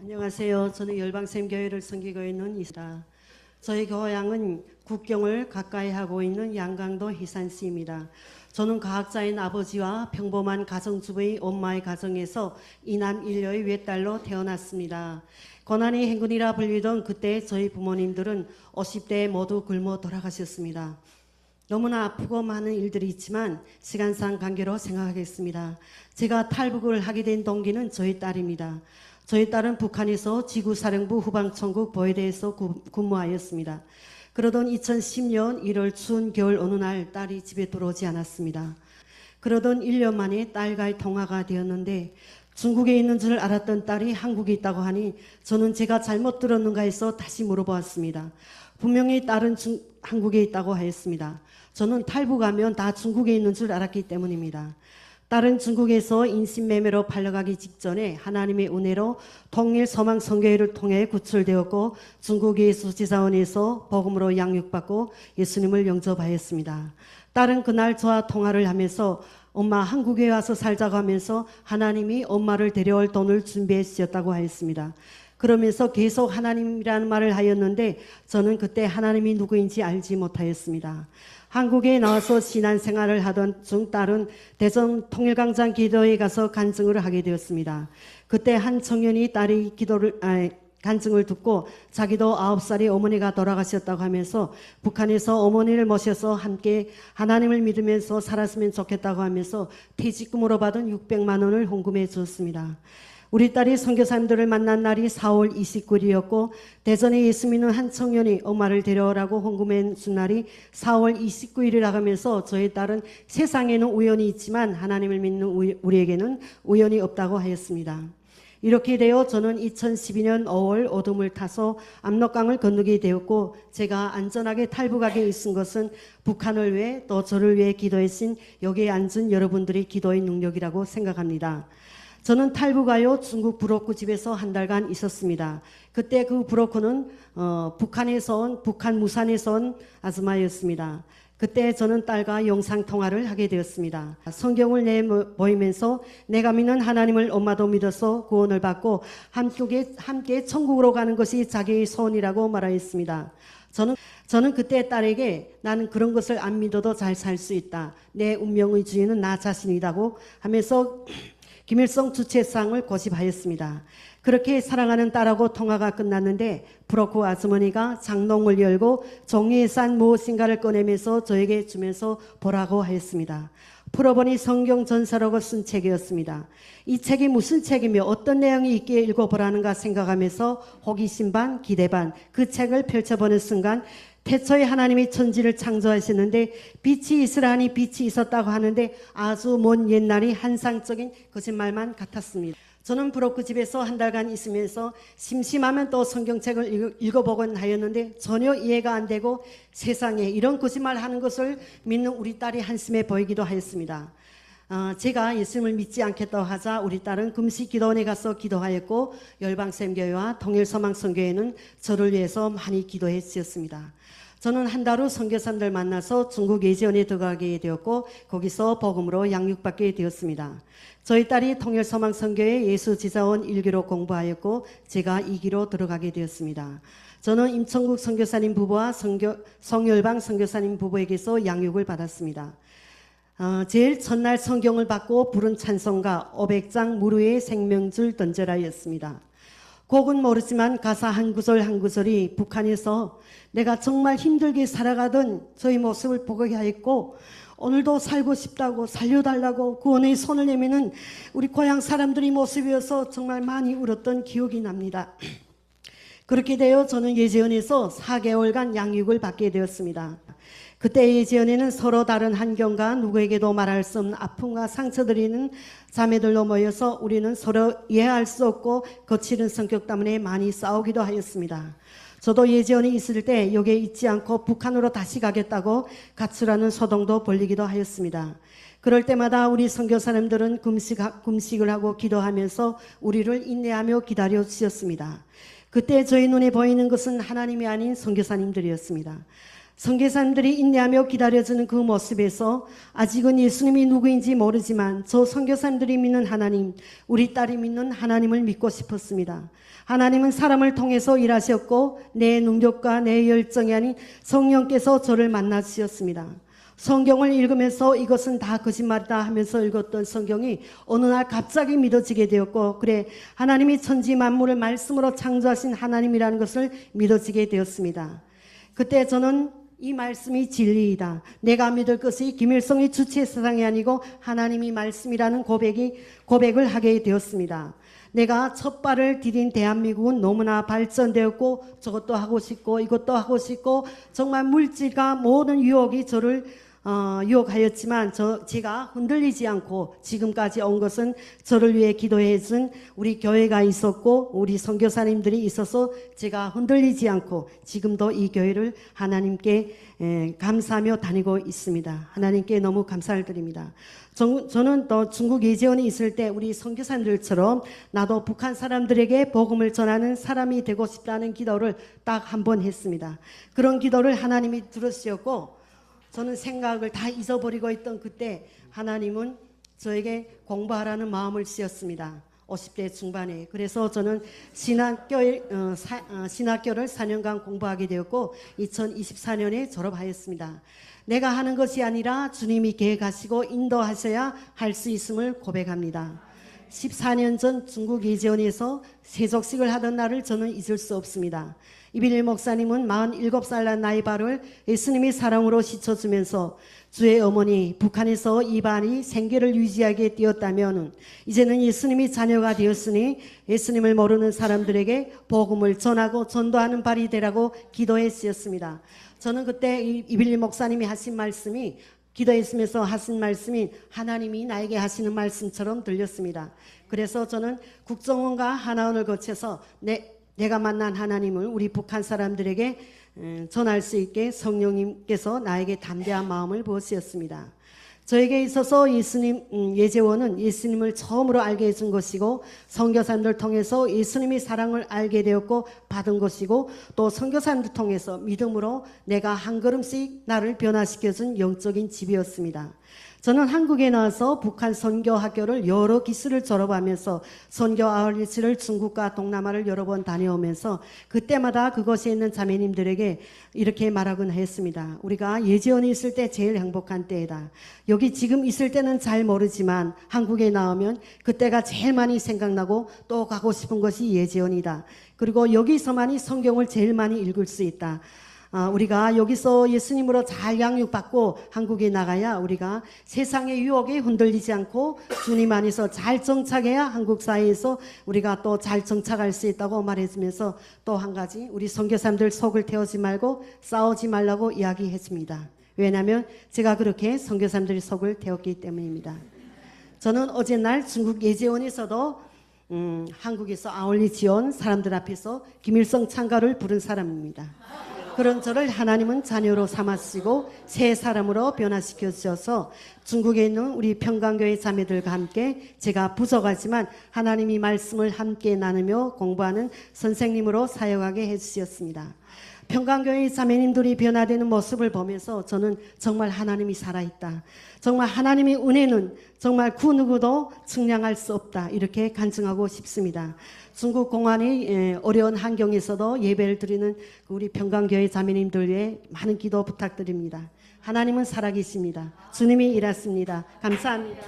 안녕하세요. 저는 열방샘교회를 섬기고 있는 이사. 저희 교양은 국경을 가까이 하고 있는 양강도 희산시입니다. 저는 과학자인 아버지와 평범한 가정주부의 엄마의 가정에서 이남 일녀의 외딸로 태어났습니다. 고난의 행군이라 불리던 그때 저희 부모님들은 50대에 모두 굶어 돌아가셨습니다. 너무나 아프고 많은 일들이 있지만 시간상 관계로 생각하겠습니다. 제가 탈북을 하게 된 동기는 저희 딸입니다. 저희 딸은 북한에서 지구사령부 후방천국 보위대에서 근무하였습니다. 그러던 2010년 1월 추운 겨울 어느 날 딸이 집에 들어오지 않았습니다. 그러던 1년 만에 딸과의 통화가 되었는데 중국에 있는 줄 알았던 딸이 한국에 있다고 하니 저는 제가 잘못 들었는가 해서 다시 물어보았습니다. 분명히 딸은 한국에 있다고 하였습니다. 저는 탈북하면 다 중국에 있는 줄 알았기 때문입니다. 딸은 중국에서 인신매매로 팔려가기 직전에 하나님의 은혜로 통일 서망선교회를 통해 구출되었고 중국 예수지사원에서 복음으로 양육받고 예수님을 영접하였습니다. 딸은 그날 저와 통화를 하면서 엄마 한국에 와서 살자고 하면서 하나님이 엄마를 데려올 돈을 준비해 주셨다고 하였습니다. 그러면서 계속 하나님이라는 말을 하였는데 저는 그때 하나님이 누구인지 알지 못하였습니다. 한국에 나와서 신앙생활을 하던 중 딸은 대전 통일광장 기도에 가서 간증을 하게 되었습니다. 그때 한 청년이 딸이 간증을 듣고 자기도 9살의 어머니가 돌아가셨다고 하면서 북한에서 어머니를 모셔서 함께 하나님을 믿으면서 살았으면 좋겠다고 하면서 퇴직금으로 받은 600만 원을 헌금해 주었습니다. 우리 딸이 선교사님들을 만난 날이 4월 29일이었고 대전에 예수 믿는 한 청년이 엄마를 데려오라고 헌금해 준 날이 4월 29일이라고 하면서 저희 딸은 세상에는 우연이 있지만 하나님을 믿는 우리에게는 우연이 없다고 하였습니다. 이렇게 되어 저는 2012년 5월 어둠을 타서 압록강을 건너게 되었고 제가 안전하게 탈북하게 있은 것은 북한을 위해 또 저를 위해 기도하신 여기에 앉은 여러분들의 기도의 능력이라고 생각합니다. 저는 탈북하여 중국 브로커 집에서 한 달간 있었습니다. 그때 그 브로커는 북한 무산에서 온 아줌마였습니다. 그때 저는 딸과 영상통화를 하게 되었습니다. 성경을 내보이면서 내가 믿는 하나님을 엄마도 믿어서 구원을 받고 함께 천국으로 가는 것이 자기의 소원이라고 말하였습니다. 저는 그때 딸에게 나는 그런 것을 안 믿어도 잘 살 수 있다. 내 운명의 주인은 나 자신이라고 하면서 김일성 주최상을 고집하였습니다. 그렇게 사랑하는 딸하고 통화가 끝났는데 브로커 아주머니가 장롱을 열고 종이에 싼 무엇인가를 꺼내면서 저에게 주면서 보라고 하였습니다. 풀어보니 성경 전서라고 쓴 책이었습니다. 이 책이 무슨 책이며 어떤 내용이 있기에 읽어보라는가 생각하면서 호기심 반 기대 반 그 책을 펼쳐보는 순간 태초에 하나님이 천지를 창조하셨는데 빛이 있으라 하니 빛이 있었다고 하는데 아주 먼 옛날이 환상적인 거짓말만 같았습니다. 저는 브로커 집에서 한 달간 있으면서 심심하면 또 성경책을 읽어보곤 하였는데 전혀 이해가 안 되고 세상에 이런 거짓말 하는 것을 믿는 우리 딸이 한심해 보이기도 하였습니다. 제가 예수님을 믿지 않겠다고 하자 우리 딸은 금식기도원에 가서 기도하였고 열방샘교회와 통일서망선교회는 저를 위해서 많이 기도해 주셨습니다. 저는 한 달 후 선교사님들 만나서 중국 예지원에 들어가게 되었고 거기서 복음으로 양육받게 되었습니다. 저희 딸이 통일서망선교회 예수지사원 1기로 공부하였고 제가 2기로 들어가게 되었습니다. 저는 임천국 선교사님 부부와 성열방 선교사님 부부에게서 양육을 받았습니다. 제일 첫날 성경을 받고 부른 찬송가 500장 무료의 생명줄 던져라였습니다. 곡은 모르지만 가사 한 구절 한 구절이 북한에서 내가 정말 힘들게 살아가던 저희 모습을 보게 하였고 오늘도 살고 싶다고 살려달라고 구원의 손을 내미는 우리 고향 사람들의 모습이어서 정말 많이 울었던 기억이 납니다. 그렇게 되어 저는 예지원에서 4개월간 양육을 받게 되었습니다. 그때 예지원에는 서로 다른 환경과 누구에게도 말할 수 없는 아픔과 상처들이 있는 자매들로 모여서 우리는 서로 이해할 수 없고 거칠은 성격 때문에 많이 싸우기도 하였습니다. 저도 예지원에 있을 때 여기에 있지 않고 북한으로 다시 가겠다고 가출하는 소동도 벌리기도 하였습니다. 그럴 때마다 우리 선교사님들은 금식을 하고 기도하면서 우리를 인내하며 기다려 주셨습니다. 그때 저희 눈에 보이는 것은 하나님이 아닌 선교사님들이었습니다. 선교사님들이 인내하며 기다려주는 그 모습에서 아직은 예수님이 누구인지 모르지만 저 선교사님들이 믿는 하나님, 우리 딸이 믿는 하나님을 믿고 싶었습니다. 하나님은 사람을 통해서 일하셨고 내 능력과 내 열정이 아닌 성령께서 저를 만나 주셨습니다. 성경을 읽으면서 이것은 다 거짓말이다 하면서 읽었던 성경이 어느 날 갑자기 믿어지게 되었고, 그래 하나님이 천지 만물을 말씀으로 창조하신 하나님이라는 것을 믿어지게 되었습니다. 그때 저는 이 말씀이 진리이다, 내가 믿을 것이 김일성이 주체 사상이 아니고 하나님이 말씀이라는 고백을 하게 되었습니다. 내가 첫 발을 디딘 대한민국은 너무나 발전되었고 저것도 하고 싶고 이것도 하고 싶고 정말 물질과 모든 유혹이 저를 유혹하였지만 제가 흔들리지 않고 지금까지 온 것은 저를 위해 기도해 준 우리 교회가 있었고 우리 선교사님들이 있어서 제가 흔들리지 않고 지금도 이 교회를 하나님께 감사하며 다니고 있습니다. 하나님께 너무 감사를 드립니다. 저는 또 중국 예재원에 있을 때 우리 선교사님들처럼 나도 북한 사람들에게 복음을 전하는 사람이 되고 싶다는 기도를 딱 한 번 했습니다. 그런 기도를 하나님이 들으셨고 저는 생각을 다 잊어버리고 있던 그때 하나님은 저에게 공부하라는 마음을 씌웠습니다. 50대 중반에. 그래서 저는 신학교를 4년간 공부하게 되었고 2024년에 졸업하였습니다. 내가 하는 것이 아니라 주님이 계획하시고 인도하셔야 할 수 있음을 고백합니다. 14년 전 중국 예재원에서 세족식을 하던 날을 저는 잊을 수 없습니다. 이빌리 목사님은 47살 난 나이바를 예수님이 사랑으로 씻어주면서 주의 어머니 북한에서 이반이 생계를 유지하게 되었다면 이제는 예수님이 자녀가 되었으니 예수님을 모르는 사람들에게 복음을 전하고 전도하는 발이 되라고 기도했었습니다. 저는 그때 이빌리 목사님이 하신 말씀이 기도했으면서 하신 말씀이 하나님이 나에게 하시는 말씀처럼 들렸습니다. 그래서 저는 국정원과 하나원을 거쳐서 내가 만난 하나님을 우리 북한 사람들에게 전할 수 있게 성령님께서 나에게 담대한 마음을 부으셨습니다. 저에게 있어서 예재원은 예수님을 처음으로 알게 해준 것이고 선교사님들 통해서 예수님의 사랑을 알게 되었고 받은 것이고 또 선교사님들 통해서 믿음으로 내가 한 걸음씩 나를 변화시켜준 영적인 집이었습니다. 저는 한국에 나와서 북한 선교학교를 여러 기수를 졸업하면서 선교 아울리치를 중국과 동남아를 여러 번 다녀오면서 그때마다 그곳에 있는 자매님들에게 이렇게 말하곤 했습니다. 우리가 예재원에 있을 때 제일 행복한 때이다. 여기 지금 있을 때는 잘 모르지만 한국에 나오면 그때가 제일 많이 생각나고 또 가고 싶은 것이 예재원이다. 그리고 여기서만이 성경을 제일 많이 읽을 수 있다. 우리가 여기서 예수님으로 잘 양육받고 한국에 나가야 우리가 세상의 유혹에 흔들리지 않고 주님 안에서 잘 정착해야 한국 사회에서 우리가 또 잘 정착할 수 있다고 말해주면서 또 한 가지 우리 선교사님들 속을 태우지 말고 싸우지 말라고 이야기했습니다. 왜냐하면 제가 그렇게 선교사님들 속을 태웠기 때문입니다. 저는 어제 날 중국 예재원에서도 한국에서 아울리치 온 사람들 앞에서 김일성 찬가를 부른 사람입니다. 그런 저를 하나님은 자녀로 삼으시고 새 사람으로 변화시켜 주셔서 중국에 있는 우리 평강교회 자매들과 함께 제가 부족하지만 하나님이 말씀을 함께 나누며 공부하는 선생님으로 사역하게 해주셨습니다. 평강교회 자매님들이 변화되는 모습을 보면서 저는 정말 하나님이 살아있다. 정말 하나님의 은혜는 정말 그 누구도 측량할 수 없다. 이렇게 간증하고 싶습니다. 중국 공안의 어려운 환경에서도 예배를 드리는 우리 평강교회 자매님들 위해 많은 기도 부탁드립니다. 하나님은 살아계십니다. 주님이 일하십니다. 감사합니다.